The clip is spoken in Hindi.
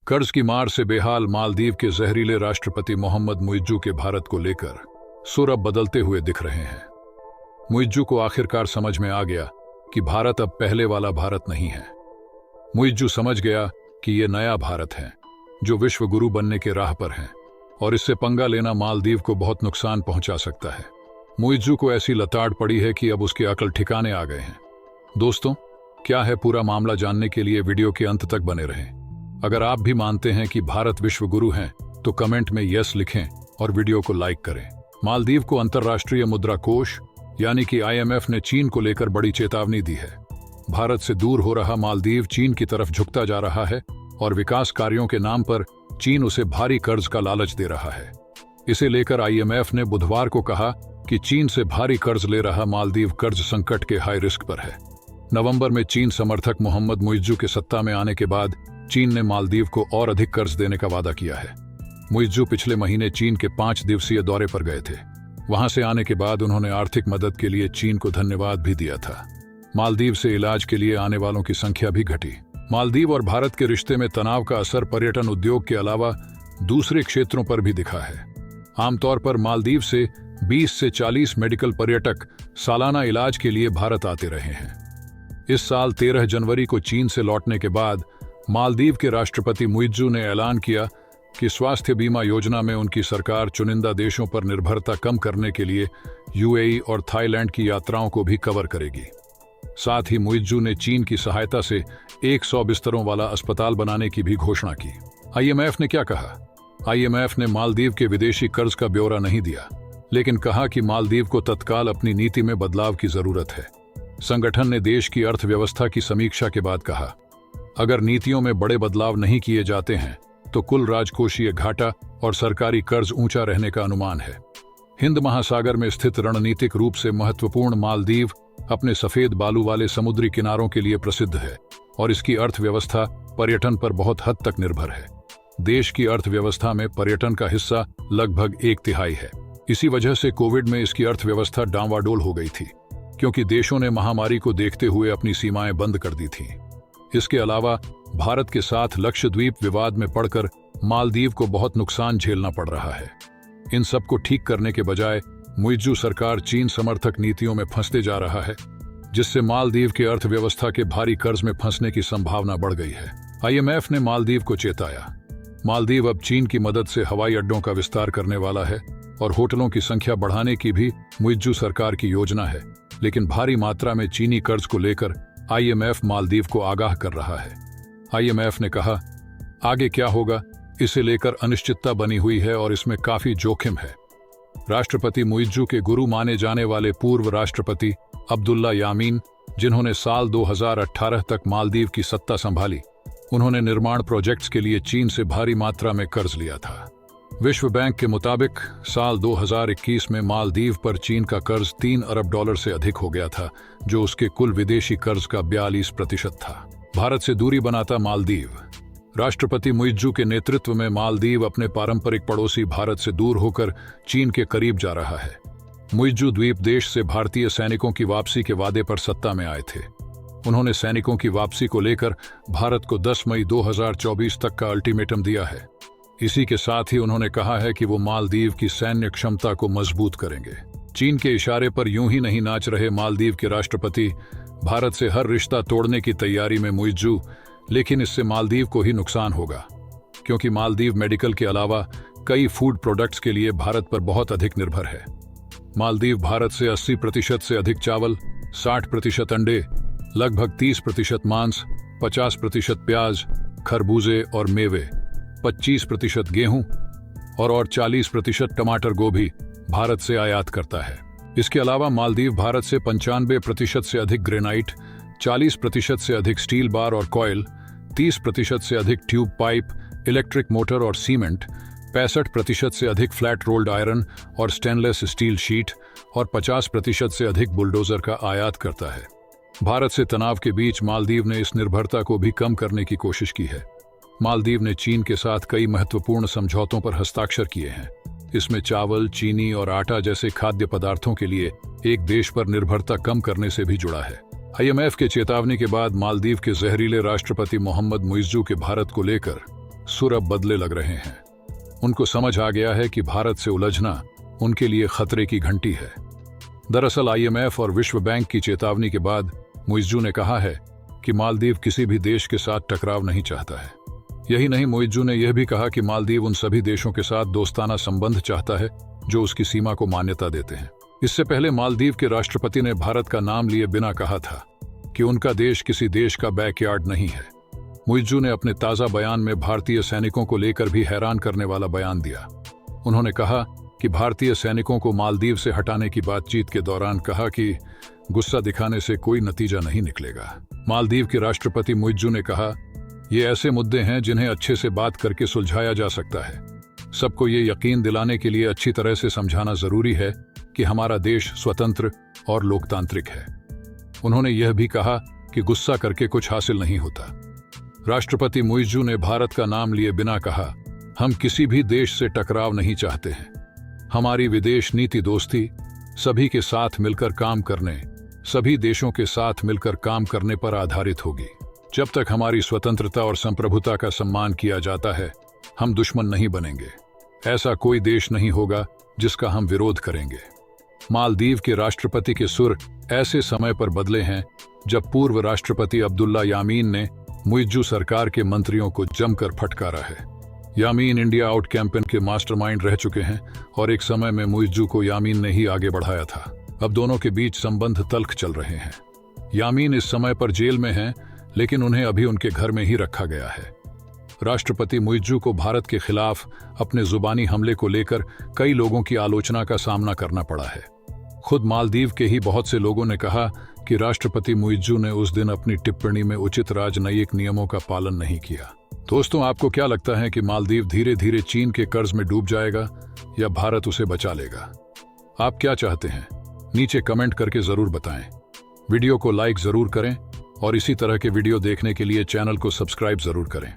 कर्ज की मार से बेहाल मालदीव के जहरीले राष्ट्रपति मोहम्मद मुइज्जू के भारत को लेकर सुर अब बदलते हुए दिख रहे हैं। मुइज्जू को आखिरकार समझ में आ गया कि भारत अब पहले वाला भारत नहीं है। मुइज्जू समझ गया कि ये नया भारत है जो विश्व गुरु बनने के राह पर है और इससे पंगा लेना मालदीव को बहुत नुकसान पहुंचा सकता है। मुइज्जू को ऐसी लताड़ पड़ी है कि अब उसके अकल ठिकाने आ गए हैं। दोस्तों, क्या है पूरा मामला जानने के लिए वीडियो के अंत तक बने रहें। अगर आप भी मानते हैं कि भारत विश्व गुरु है तो कमेंट में यस लिखें और वीडियो को लाइक करें। मालदीव को अंतर्राष्ट्रीय मुद्रा कोष यानी कि IMF ने चीन को लेकर बड़ी चेतावनी दी है। भारत से दूर हो रहा मालदीव चीन की तरफ झुकता जा रहा है और विकास कार्यों के नाम पर चीन उसे भारी कर्ज का लालच दे रहा है। इसे लेकर IMF ने बुधवार को कहा कि चीन से भारी कर्ज ले रहा मालदीव कर्ज संकट के हाई रिस्क पर है। नवंबर में चीन समर्थक मोहम्मद मुइज्जू के सत्ता में आने के बाद चीन ने मालदीव को और अधिक कर्ज देने का वादा किया है। मुइज्जू पिछले महीने चीन के 5 दिवसीय दौरे पर गए थे। वहां से आने के बाद उन्होंने आर्थिक मदद के लिए चीन को धन्यवाद भी दिया था। मालदीव से इलाज के लिए आने वालों की संख्या भी घटी। मालदीव और भारत के रिश्ते में तनाव का असर पर्यटन उद्योग के अलावा दूसरे क्षेत्रों पर भी दिखा है। आमतौर पर मालदीव से 20 से 40 मेडिकल पर्यटक सालाना इलाज के लिए भारत आते रहे हैं। इस साल 13 जनवरी को चीन से लौटने के बाद मालदीव के राष्ट्रपति मुइज्जू ने ऐलान किया कि स्वास्थ्य बीमा योजना में उनकी सरकार चुनिंदा देशों पर निर्भरता कम करने के लिए UAE और थाईलैंड की यात्राओं को भी कवर करेगी। साथ ही मुइज्जू ने चीन की सहायता से 100 बिस्तरों वाला अस्पताल बनाने की भी घोषणा की। IMF ने क्या कहा? IMF ने मालदीव के विदेशी कर्ज का ब्यौरा नहीं दिया, लेकिन कहा कि मालदीव को तत्काल अपनी नीति में बदलाव की जरूरत है। संगठन ने देश की अर्थव्यवस्था की समीक्षा के बाद कहा, अगर नीतियों में बड़े बदलाव नहीं किए जाते हैं तो कुल राजकोषीय घाटा और सरकारी कर्ज ऊंचा रहने का अनुमान है। हिंद महासागर में स्थित रणनीतिक रूप से महत्वपूर्ण मालदीव अपने सफेद बालू वाले समुद्री किनारों के लिए प्रसिद्ध है और इसकी अर्थव्यवस्था पर्यटन पर बहुत हद तक निर्भर है। देश की अर्थव्यवस्था में पर्यटन का हिस्सा लगभग 1/3 है। इसी वजह से कोविड में इसकी अर्थव्यवस्था डांवाडोल हो गई थी, क्योंकि देशों ने महामारी को देखते हुए अपनी सीमाएं बंद कर दी थीं। इसके अलावा भारत के साथ लक्षद्वीप विवाद में पड़कर मालदीव को बहुत नुकसान झेलना पड़ रहा है। इन सब को ठीक करने के बजाय मुइज्जू सरकार चीन समर्थक नीतियों में फंसते जा रहा है, जिससे मालदीव के अर्थव्यवस्था के भारी कर्ज में फंसने की संभावना बढ़ गई है। IMF ने मालदीव को चेताया। मालदीव अब चीन की मदद से हवाई अड्डों का विस्तार करने वाला है और होटलों की संख्या बढ़ाने की भी मुइज्जू सरकार की योजना है, लेकिन भारी मात्रा में चीनी कर्ज को लेकर IMF मालदीव को आगाह कर रहा है। IMF ने कहा, आगे क्या होगा इसे लेकर अनिश्चितता बनी हुई है और इसमें काफी जोखिम है। राष्ट्रपति मुइज्जू के गुरु माने जाने वाले पूर्व राष्ट्रपति अब्दुल्ला यामीन, जिन्होंने साल 2018 तक मालदीव की सत्ता संभाली, उन्होंने निर्माण प्रोजेक्ट्स के लिए चीन से भारी मात्रा में कर्ज लिया था। विश्व बैंक के मुताबिक साल 2021 में मालदीव पर चीन का कर्ज $3 अरब से अधिक हो गया था, जो उसके कुल विदेशी कर्ज का 42% था। भारत से दूरी बनाता मालदीव। राष्ट्रपति मुइज्जू के नेतृत्व में मालदीव अपने पारंपरिक पड़ोसी भारत से दूर होकर चीन के करीब जा रहा है। मुइज्जू द्वीप देश से भारतीय सैनिकों की वापसी के वादे पर सत्ता में आए थे। उन्होंने सैनिकों की वापसी को लेकर भारत को 10 मई 2024 तक का अल्टीमेटम दिया है। इसी के साथ ही उन्होंने कहा है कि वो मालदीव की सैन्य क्षमता को मजबूत करेंगे। चीन के इशारे पर यूं ही नहीं नाच रहे मालदीव के राष्ट्रपति। भारत से हर रिश्ता तोड़ने की तैयारी में मुइज्जू, लेकिन इससे मालदीव को ही नुकसान होगा, क्योंकि मालदीव मेडिकल के अलावा कई फूड प्रोडक्ट्स के लिए भारत पर बहुत अधिक निर्भर है। मालदीव भारत से 80% से अधिक चावल, 60% अंडे, लगभग 30% मांस, 50% प्याज, खरबूजे और मेवे, 25% गेहूं और 40% टमाटर गोभी भारत से आयात करता है। इसके अलावा मालदीव भारत से 95% से अधिक ग्रेनाइट, 40% से अधिक स्टील बार और कॉयल, 30% से अधिक ट्यूब पाइप, इलेक्ट्रिक मोटर और सीमेंट, 65% से अधिक फ्लैट रोल्ड आयरन और स्टेनलेस स्टील शीट और 50% से अधिक बुलडोजर का आयात करता है। भारत से तनाव के बीच मालदीव ने इस निर्भरता को भी कम करने की कोशिश की है। मालदीव ने चीन के साथ कई महत्वपूर्ण समझौतों पर हस्ताक्षर किए हैं। इसमें चावल, चीनी और आटा जैसे खाद्य पदार्थों के लिए एक देश पर निर्भरता कम करने से भी जुड़ा है। IMF के चेतावनी के बाद मालदीव के जहरीले राष्ट्रपति मोहम्मद मुइज्जू के भारत को लेकर सुर अब बदले लग रहे हैं। उनको समझ आ गया है कि भारत से उलझना उनके लिए खतरे की घंटी है। दरअसल आईएमएफ और विश्व बैंक की चेतावनी के बाद मुइज्जू ने कहा है कि मालदीव किसी भी देश के साथ टकराव नहीं चाहता है। यही नहीं, मुइज्जू ने यह भी कहा कि मालदीव उन सभी देशों के साथ दोस्ताना संबंध चाहता है जो उसकी सीमा को मान्यता देते हैं। इससे पहले मालदीव के राष्ट्रपति ने भारत का नाम लिए बिना कहा था कि उनका देश किसी देश का बैकयार्ड नहीं है। मुइज्जू ने अपने ताजा बयान में भारतीय सैनिकों को लेकर भी हैरान करने वाला बयान दिया। उन्होंने कहा कि भारतीय सैनिकों को मालदीव से हटाने की बातचीत के दौरान कहा कि गुस्सा दिखाने से कोई नतीजा नहीं निकलेगा। मालदीव के राष्ट्रपति मुइज्जू ने कहा, ये ऐसे मुद्दे हैं जिन्हें अच्छे से बात करके सुलझाया जा सकता है। सबको ये यकीन दिलाने के लिए अच्छी तरह से समझाना जरूरी है कि हमारा देश स्वतंत्र और लोकतांत्रिक है। उन्होंने यह भी कहा कि गुस्सा करके कुछ हासिल नहीं होता। राष्ट्रपति मुइज्जू ने भारत का नाम लिए बिना कहा, हम किसी भी देश से टकराव नहीं चाहते हैं। हमारी विदेश नीति दोस्ती, सभी के साथ मिलकर काम करने, सभी देशों के साथ मिलकर काम करने पर आधारित होगी। जब तक हमारी स्वतंत्रता और संप्रभुता का सम्मान किया जाता है, हम दुश्मन नहीं बनेंगे। ऐसा कोई देश नहीं होगा जिसका हम विरोध करेंगे। मालदीव के राष्ट्रपति के सुर ऐसे समय पर बदले हैं जब पूर्व राष्ट्रपति अब्दुल्ला यामीन ने मुइज्जू सरकार के मंत्रियों को जमकर फटकारा है। यामीन इंडिया आउट कैंपेन के मास्टरमाइंड रह चुके हैं और एक समय में मुइज्जू को यामीन ने ही आगे बढ़ाया था। अब दोनों के बीच संबंध तल्ख चल रहे हैं। यामीन इस समय पर जेल में हैं, लेकिन उन्हें अभी उनके घर में ही रखा गया है। राष्ट्रपति मुइज्जू को भारत के खिलाफ अपने जुबानी हमले को लेकर कई लोगों की आलोचना का सामना करना पड़ा है। खुद मालदीव के ही बहुत से लोगों ने कहा कि राष्ट्रपति मुइज्जू ने उस दिन अपनी टिप्पणी में उचित राजनयिक नियमों का पालन नहीं किया। दोस्तों, आपको क्या लगता है कि मालदीव धीरे धीरे चीन के कर्ज में डूब जाएगा या भारत उसे बचा लेगा? आप क्या चाहते हैं? नीचे कमेंट करके जरूर बताएं। वीडियो को लाइक जरूर करें और इसी तरह के वीडियो देखने के लिए चैनल को सब्सक्राइब जरूर करें।